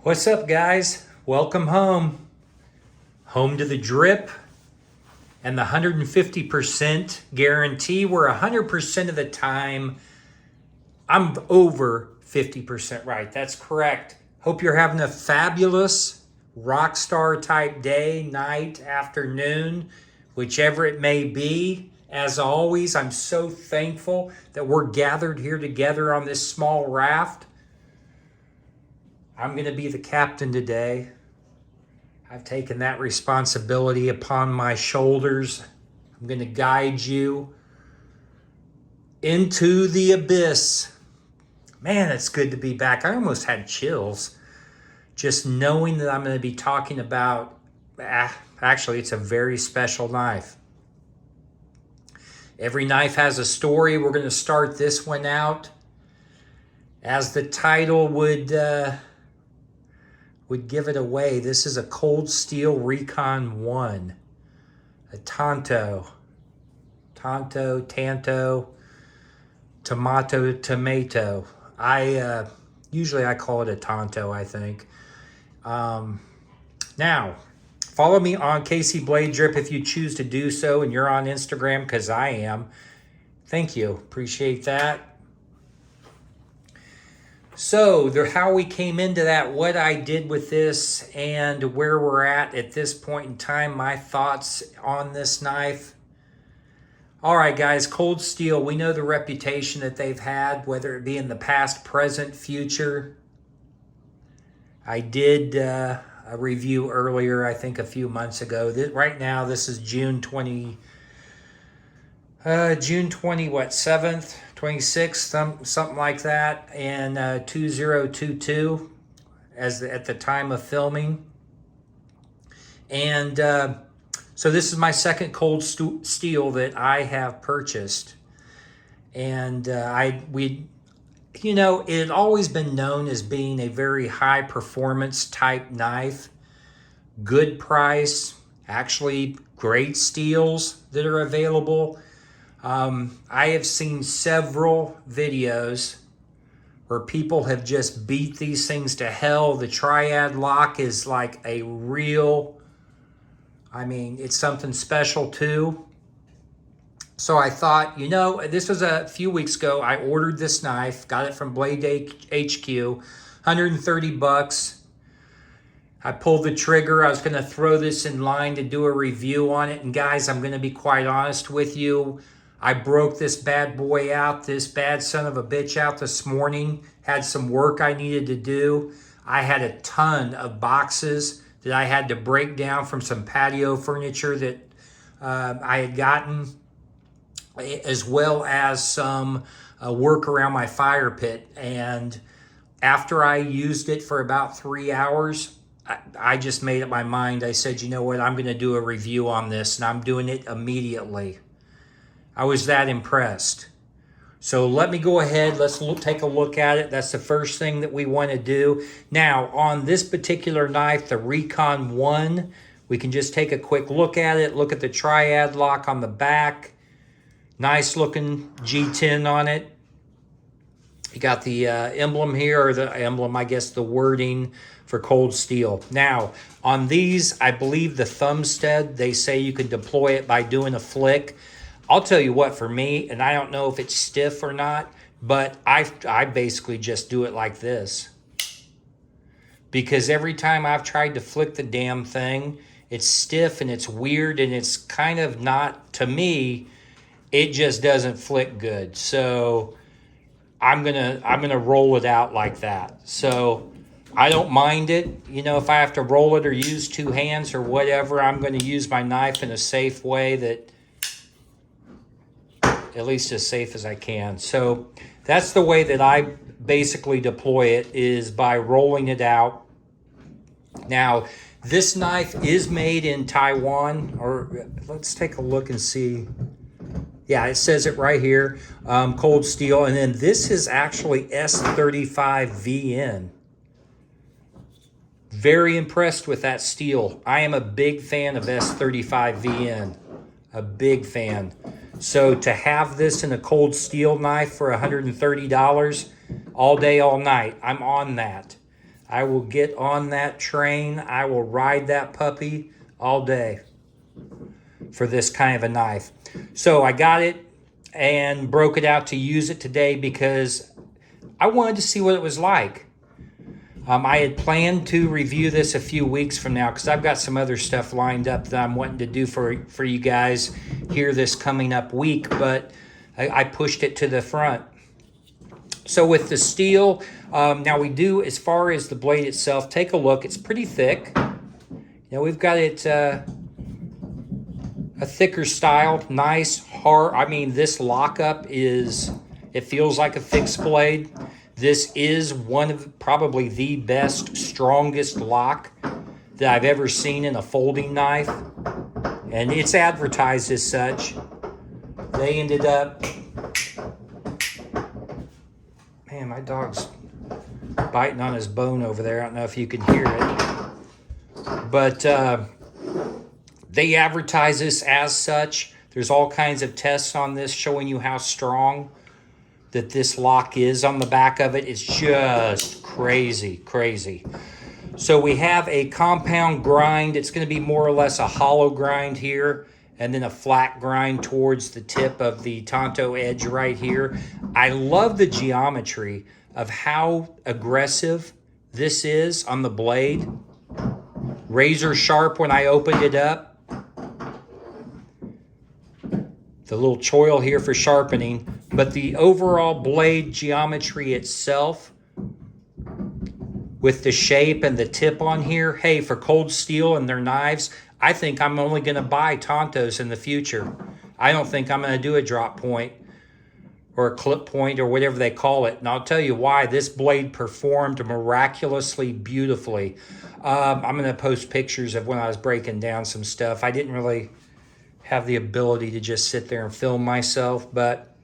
What's up, guys? Welcome home. Home to the drip and the 150% guarantee, where 100% of the time I'm over 50% right. That's correct. Hope you're having a fabulous rock star type day, night, afternoon, whichever it may be. As always, I'm so thankful that we're gathered here together on this small raft. I'm going to be the captain today. I've taken that responsibility upon my shoulders. I'm going to guide you into the abyss. Man, it's good to be back. I almost had chills just knowing that I'm going to be talking about, actually, it's a very special knife. Every knife has a story. We're going to start this one out. As the title would give it away, this is a cold steel Recon 1, a tanto, tomato. Usually I call it a tanto, I think. Now, follow me on Casey Blade Drip if you choose to do so, and you're on Instagram, because I am. Thank you, appreciate that. So, how we came into that, what I did with this, and where we're at this point in time, my thoughts on this knife. All right, guys, Cold Steel, we know the reputation that they've had, whether it be in the past, present, future. I did a review earlier, I think a few months ago. Right now, this is June 20, what, 7th? 26th, something like that, and 2022 at the time of filming. And so this is my second cold steel that I have purchased. And it had always been known as being a very high performance type knife, good price, actually great steels that are available. I have seen several videos where people have just beat these things to hell. The triad lock is like a real, it's something special too. So I thought, this was a few weeks ago. I ordered this knife, got it from Blade HQ, $130. I pulled the trigger. I was going to throw this in line to do a review on it. And guys, I'm going to be quite honest with you. I broke this bad boy out, this bad son of a bitch out this morning. Had some work I needed to do. I had a ton of boxes that I had to break down from some patio furniture that I had gotten, as well as some work around my fire pit. And after I used it for about 3 hours, I just made up my mind. I said, you know what, I'm going to do a review on this, and I'm doing it immediately. I was that impressed. So let me go ahead. Let's take a look at it. That's the first thing that we want to do. Now, on this particular knife, the Recon 1, we can just take a quick look at it. Look at the triad lock on the back. Nice looking G10 on it. You got the emblem here, or the emblem, I guess, the wording for cold steel. Now, on these, I believe the thumb stud, they say you can deploy it by doing a flick. I'll tell you what, for me, and I don't know if it's stiff or not, but I basically just do it like this. Because every time I've tried to flick the damn thing, it's stiff and it's weird and it's kind of not, to me, it just doesn't flick good. So I'm gonna roll it out like that. So I don't mind it. If I have to roll it or use two hands or whatever, I'm gonna use my knife in a safe way, that at least as safe as I can. So that's the way that I basically deploy it, is by rolling it out. Now, this knife is made in Taiwan, or let's take a look and see. Yeah, it says it right here, cold steel. And then this is actually S35VN. Very impressed with that steel. I am a big fan of S35VN, a big fan. So to have this in a cold steel knife for $130 all day, all night, I'm on that. I will get on that train. I will ride that puppy all day for this kind of a knife. So I got it and broke it out to use it today because I wanted to see what it was like. I had planned to review this a few weeks from now because I've got some other stuff lined up that I'm wanting to do for you guys here this coming up week, but I pushed it to the front. So with the steel, now we do, as far as the blade itself, take a look. It's pretty thick. Now we've got it a thicker style, nice, hard. I mean, this lockup is, it feels like a fixed blade. This is one of probably the best, strongest lock that I've ever seen in a folding knife. And it's advertised as such. They ended up, man, my dog's biting on his bone over there. I don't know if you can hear it. But they advertise this as such. There's all kinds of tests on this showing you how strong that this lock is on the back of it. It's just crazy, crazy. So we have a compound grind. It's going to be more or less a hollow grind here, and then a flat grind towards the tip of the tanto edge right here. I love the geometry of how aggressive this is on the blade. Razor sharp when I opened it up. The little choil here for sharpening, but the overall blade geometry itself with the shape and the tip on here, hey, for cold steel and their knives, I think I'm only going to buy tantos in the future. I don't think I'm going to do a drop point or a clip point or whatever they call it. And I'll tell you why. This blade performed miraculously beautifully. I'm going to post pictures of when I was breaking down some stuff. I didn't really have the ability to just sit there and film myself, but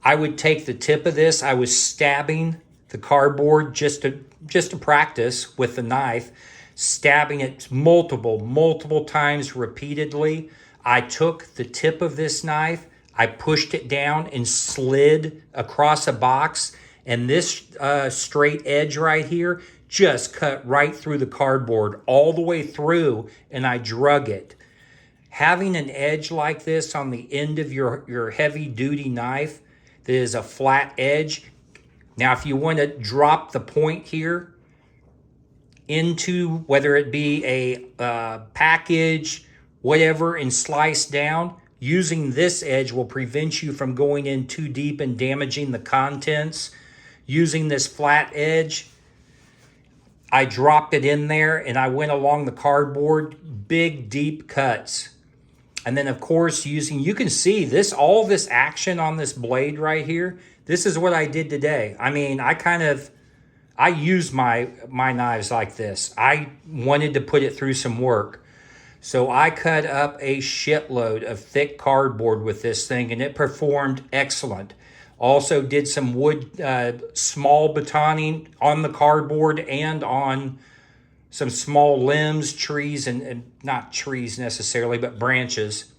I would take the tip of this. I was stabbing the cardboard just to practice with the knife, stabbing it multiple times repeatedly. I took the tip of this knife, I pushed it down and slid across a box, and this straight edge right here just cut right through the cardboard all the way through, and I drug it. Having an edge like this on the end of your heavy-duty knife that is a flat edge. Now, if you want to drop the point here into whether it be a package, whatever, and slice down, using this edge will prevent you from going in too deep and damaging the contents. Using this flat edge, I dropped it in there and I went along the cardboard, big, deep cuts. And then, of course, you can see this, all this action on this blade right here. This is what I did today. I mean, I use my knives like this. I wanted to put it through some work. So I cut up a shitload of thick cardboard with this thing, and it performed excellent. Also did some wood, small batoning on the cardboard and on some small limbs, trees, and not trees necessarily, but branches.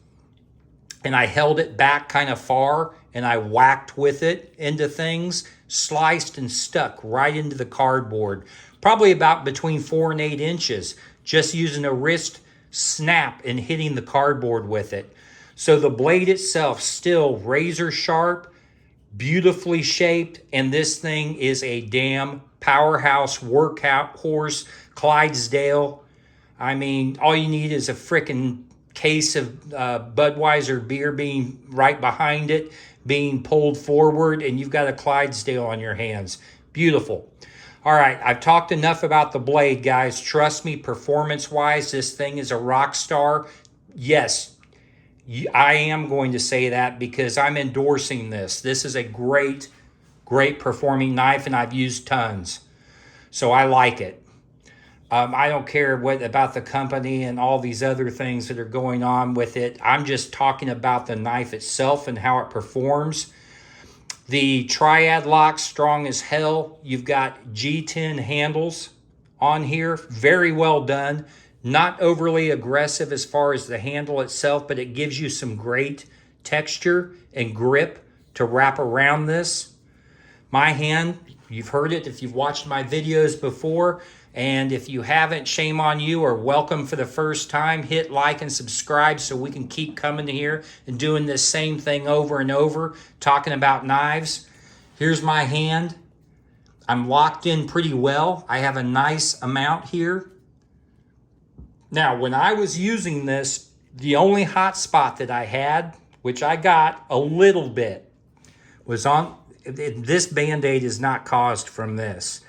And I held it back kind of far, and I whacked with it into things, sliced and stuck right into the cardboard, probably about between 4 and 8 inches, just using a wrist snap and hitting the cardboard with it. So the blade itself still razor sharp, beautifully shaped, and this thing is a damn powerhouse workout horse, Clydesdale. I mean, all you need is a frickin' case of Budweiser beer being right behind it, being pulled forward, and you've got a Clydesdale on your hands. Beautiful. All right, I've talked enough about the blade, guys. Trust me, performance-wise, this thing is a rock star. Yes, I am going to say that because I'm endorsing this. This is a great performing knife, and I've used tons. So I like it. I don't care what about the company and all these other things that are going on with it. I'm just talking about the knife itself and how it performs. The triad lock, strong as hell. You've got G10 handles on here. Very well done. Not overly aggressive as far as the handle itself, but it gives you some great texture and grip to wrap around this. My hand, You've heard it if you've watched my videos before. And if you haven't, shame on you, or welcome for the first time. Hit like and subscribe so we can keep coming here and doing this same thing over and over, talking about knives. Here's my hand. I'm locked in pretty well. I have a nice amount here. Now, when I was using this, the only hot spot that I had, which I got a little bit, was on, this Band-Aid is not caused from this.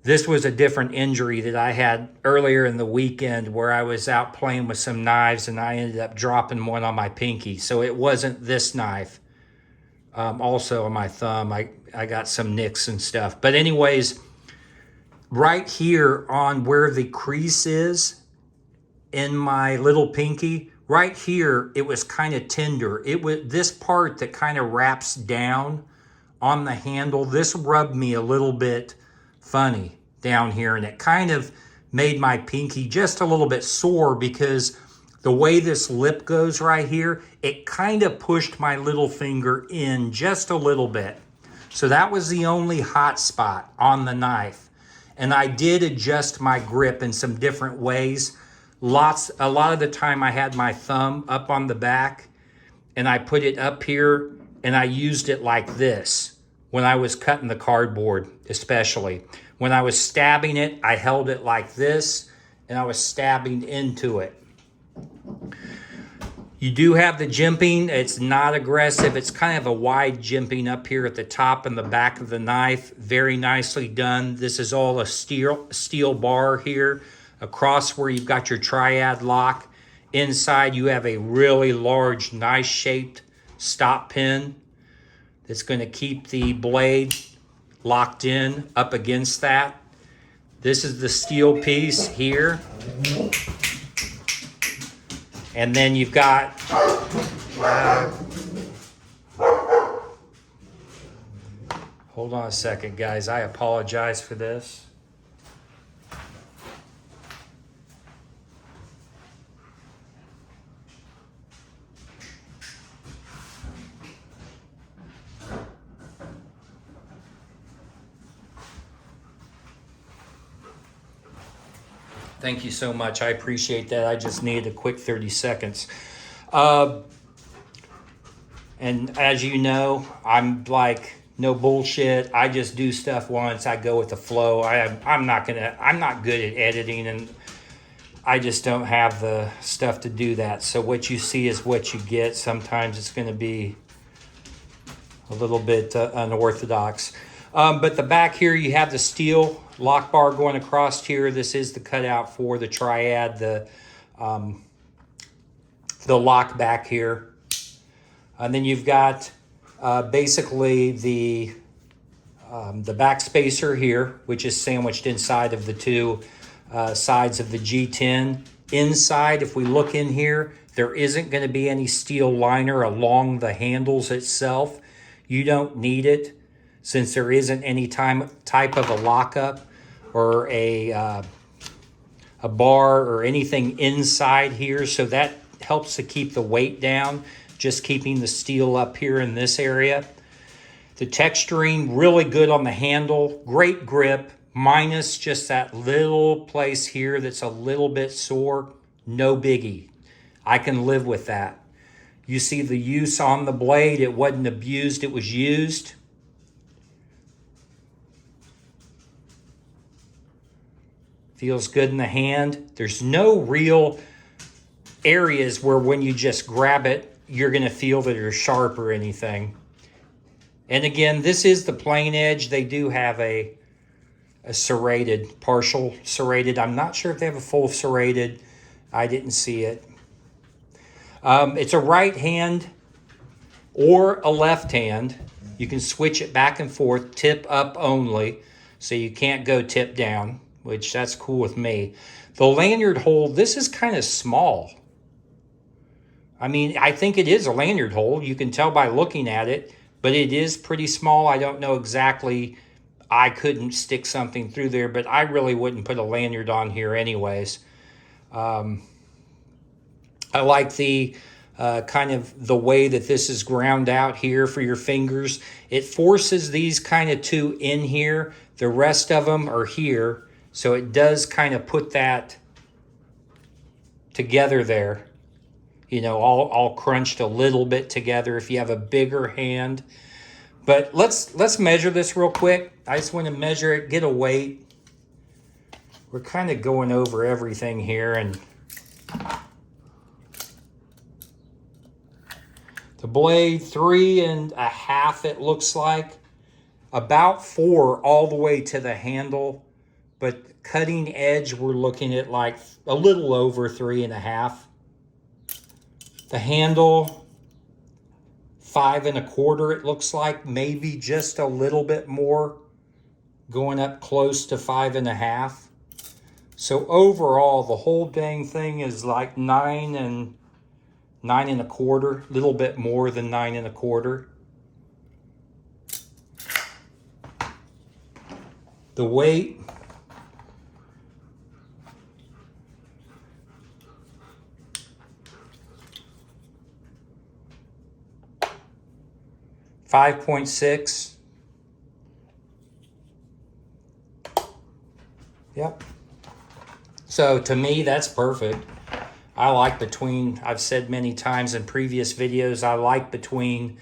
This was a different injury that I had earlier in the weekend where I was out playing with some knives and I ended up dropping one on my pinky. So it wasn't this knife. Also on my thumb, I got some nicks and stuff. But anyways, right here on where the crease is in my little pinky, right here, it was kind of tender. It was this part that kind of wraps down on the handle. This rubbed me a little bit funny down here, and it kind of made my pinky just a little bit sore because the way this lip goes right here, it kind of pushed my little finger in just a little bit. So that was the only hot spot on the knife. And I did adjust my grip in some different ways. A lot of the time I had my thumb up on the back and I put it up here and I used it like this when I was cutting the cardboard, especially. When I was stabbing it, I held it like this and I was stabbing into it. You do have the jimping. It's not aggressive. It's kind of a wide jimping up here at the top and the back of the knife. Very nicely done. This is all a steel bar here across where you've got your triad lock. Inside you have a really large, nice shaped stop pin that's going to keep the blade locked in up against that. This is the steel piece here. And then you've got hold on a second, guys. I apologize for this. Thank you so much. I appreciate that. I just needed a quick 30 seconds. And as you know, I'm like, no bullshit. I just do stuff once. I go with the flow. I'm not good at editing, and I just don't have the stuff to do that. So what you see is what you get. Sometimes it's going to be a little bit unorthodox. But the back here, you have the steel lock bar going across here. This is the cutout for the triad, the lock back here. And then you've got basically the back spacer here, which is sandwiched inside of the two sides of the G10. Inside, if we look in here, there isn't going to be any steel liner along the handles itself. You don't need it, since there isn't any type of a lockup or a bar or anything inside here. So that helps to keep the weight down, just keeping the steel up here in this area. The texturing, really good on the handle, great grip, minus just that little place here that's a little bit sore. No biggie. I can live with that. You see the use on the blade. It wasn't abused, it was used. Feels good in the hand. There's no real areas where when you just grab it, you're going to feel that it's sharp or anything. And again, this is the plain edge. They do have a serrated, partial serrated. I'm not sure if they have a full serrated. I didn't see it. It's a right hand or a left hand. You can switch it back and forth, tip up only, so you can't go tip down, which that's cool with me. The lanyard hole, this is kind of small. I mean, I think it is a lanyard hole. You can tell by looking at it, but it is pretty small. I don't know exactly. I couldn't stick something through there, but I really wouldn't put a lanyard on here anyways. I like the kind of the way that this is ground out here for your fingers. It forces these kind of two in here. The rest of them are here. So it does kind of put that together there. You know, all crunched a little bit together if you have a bigger hand. But let's measure this real quick. I just want to measure it, get a weight. We're kind of going over everything here, and the blade 3.5, it looks like. About 4 all the way to the handle, but cutting edge, we're looking at like a little over 3.5. The handle, 5.25, it looks like, maybe just a little bit more, going up close to 5.5. So overall, the whole dang thing is like 9.25, a little bit more than 9.25. The weight, .6. Yep. So to me, that's perfect. I like between, I've said many times in previous videos, I like between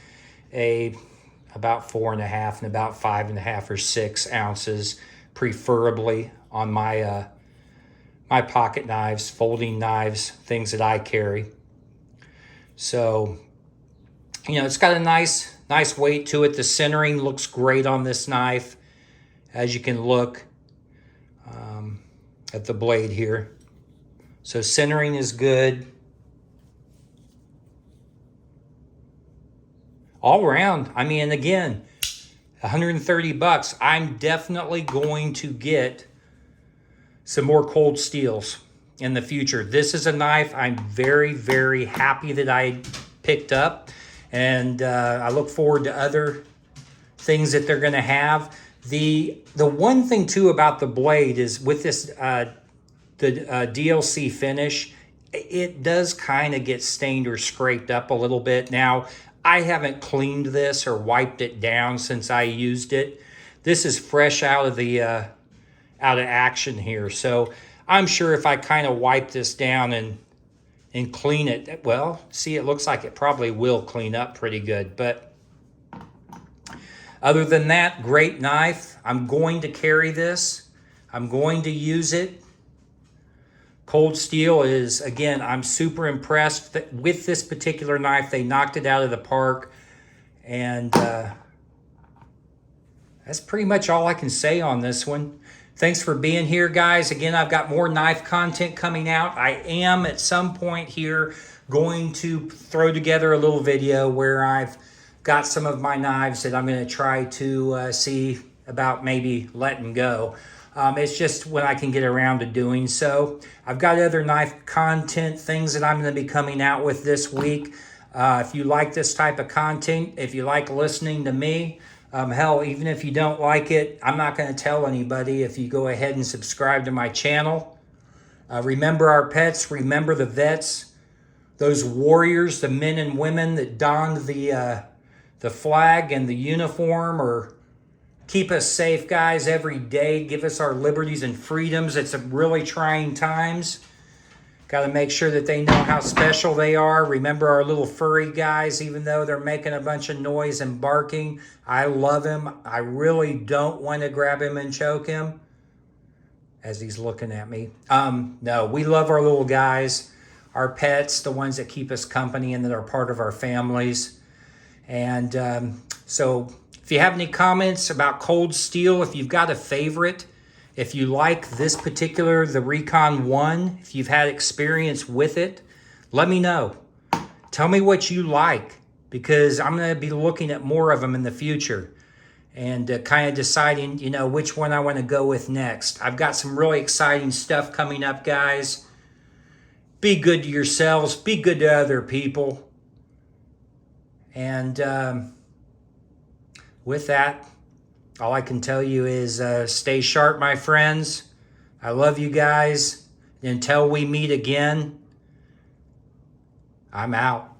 about 4.5 and about 5.5 or 6 ounces, preferably on my my pocket knives, folding knives, things that I carry. So, you know, it's got a nice weight to it. The centering looks great on this knife, as you can look at the blade here. So centering is good. All around, I mean, again, 130 bucks. I'm definitely going to get some more cold steels in the future. This is a knife I'm very, very happy that I picked up. And I look forward to other things that they're going to have. The one thing too about the blade is with this the DLC finish, it does kind of get stained or scraped up a little bit. Now, I haven't cleaned this or wiped it down since I used it. This is fresh out of action here. So I'm sure if I kind of wipe this down and clean it, well, see, it looks like it probably will clean up pretty good. But other than that, great knife. I'm going to carry this. I'm going to use it. Cold steel is, again, I'm super impressed with this particular knife. They knocked it out of the park. And that's pretty much all I can say on this one. Thanks for being here, guys. Again, I've got more knife content coming out. I am, at some point here, going to throw together a little video where I've got some of my knives that I'm going to try to see about maybe letting go. It's just when I can get around to doing so. I've got other knife content, things that I'm going to be coming out with this week. If you like this type of content, if you like listening to me, hell, even if you don't like it, I'm not going to tell anybody if you go ahead and subscribe to my channel. Remember our pets, remember the vets, those warriors, the men and women that donned the flag and the uniform, or keep us safe, guys, every day. Give us our liberties and freedoms. It's a really trying times. Got to make sure that they know how special they are. Remember our little furry guys, even though they're making a bunch of noise and barking. I love him. I really don't want to grab him and choke him as he's looking at me. No, we love our little guys, our pets, the ones that keep us company and that are part of our families. And so if you have any comments about cold steel, if you've got a favorite, if you like this particular, the Recon 1, if you've had experience with it, let me know. Tell me what you like, because I'm going to be looking at more of them in the future and kind of deciding, you know, which one I want to go with next. I've got some really exciting stuff coming up, guys. Be good to yourselves. Be good to other people. And with that, all I can tell you is stay sharp, my friends. I love you guys. Until we meet again, I'm out.